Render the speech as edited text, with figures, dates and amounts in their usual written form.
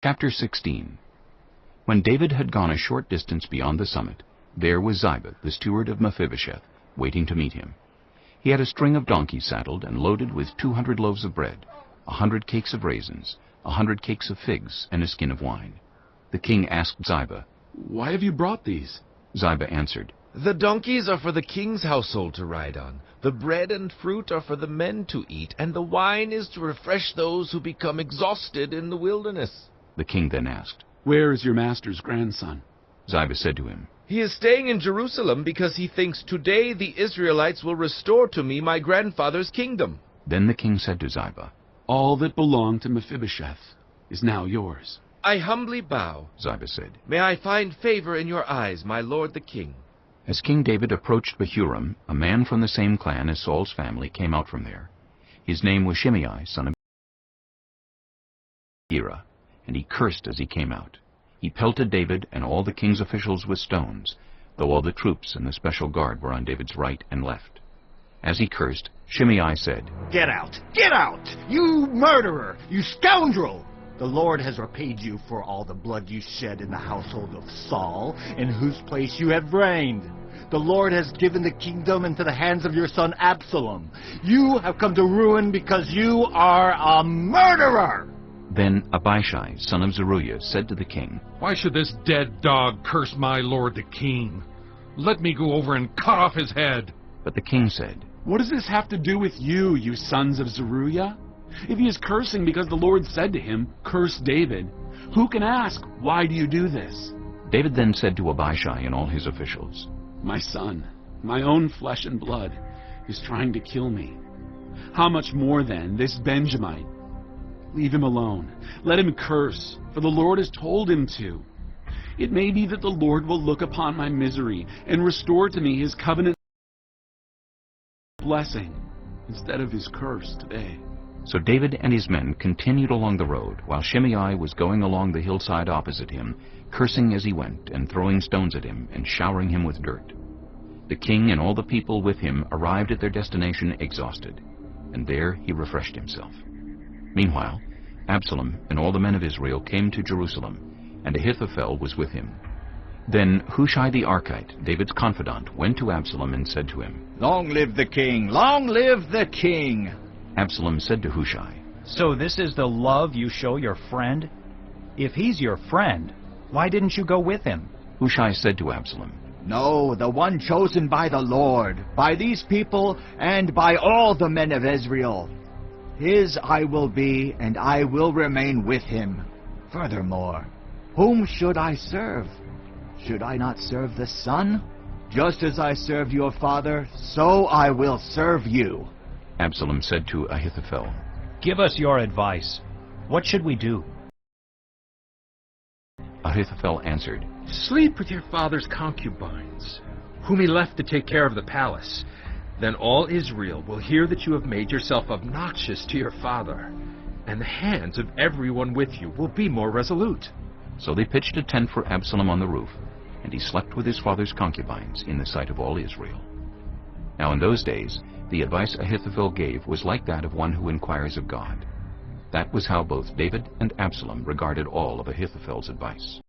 Chapter 16. When David had gone a short distance beyond the summit, there was Ziba, the steward of Mephibosheth, waiting to meet him. He had a string of donkeys saddled and loaded with 200 loaves of bread, 100 cakes of raisins, 100 cakes of figs, and a skin of wine. The king asked Ziba, "Why have you brought these?" Ziba answered, "The donkeys are for the king's household to ride on. The bread and fruit are for the men to eat, and the wine is to refresh those who become exhausted in the wilderness." The king then asked, "Where is your master's grandson?" Ziba said to him, "He is staying in Jerusalem because he thinks today the Israelites will restore to me my grandfather's kingdom." Then the king said to Ziba, "All that belonged to Mephibosheth is now yours." "I humbly bow," Ziba said. "May I find favor in your eyes, my lord the king." As King David approached Bahurim, a man from the same clan as Saul's family came out from there. His name was Shimei, son of Gera, and he cursed as he came out. He pelted David and all the king's officials with stones, though all the troops and the special guard were on David's right and left. As he cursed, Shimei said, "Get out! Get out! You murderer! You scoundrel! The Lord has repaid you for all the blood you shed in the household of Saul, in whose place you have reigned. The Lord has given the kingdom into the hands of your son Absalom. You have come to ruin because you are a murderer!" Then Abishai, son of Zeruiah, said to the king, "Why should this dead dog curse my lord the king? Let me go over and cut off his head." But the king said, "What does this have to do with you, you sons of Zeruiah? If he is cursing because the Lord said to him, 'Curse David,' who can ask, 'Why do you do this?'" David then said to Abishai and all his officials, "My son, my own flesh and blood, is trying to kill me. How much more then this Benjamite? Leave him alone. Let him curse, for the Lord has told him to. It may be that the Lord will look upon my misery and restore to me his covenant blessing instead of his curse today." So David and his men continued along the road, while Shimei was going along the hillside opposite him, cursing as he went, and throwing stones at him, and showering him with dirt. The king and all the people with him arrived at their destination exhausted, and there he refreshed himself. Meanwhile, Absalom and all the men of Israel came to Jerusalem, and Ahithophel was with him. Then Hushai the Archite, David's confidant, went to Absalom and said to him, "Long live the king! Long live the king!" Absalom said to Hushai, "So this is the love you show your friend? If he's your friend, why didn't you go with him?" Hushai said to Absalom, "No, the one chosen by the Lord, by these people, and by all the men of Israel. His I will be, and I will remain with him. Furthermore, whom should I serve? Should I not serve the Son? Just as I served your father, so I will serve you." Absalom said to Ahithophel, "Give us your advice. What should we do?" Ahithophel answered, "Sleep with your father's concubines, whom he left to take care of the palace. Then all Israel will hear that you have made yourself obnoxious to your father, and the hands of everyone with you will be more resolute." So they pitched a tent for Absalom on the roof, and he slept with his father's concubines in the sight of all Israel. Now in those days, the advice Ahithophel gave was like that of one who inquires of God. That was how both David and Absalom regarded all of Ahithophel's advice.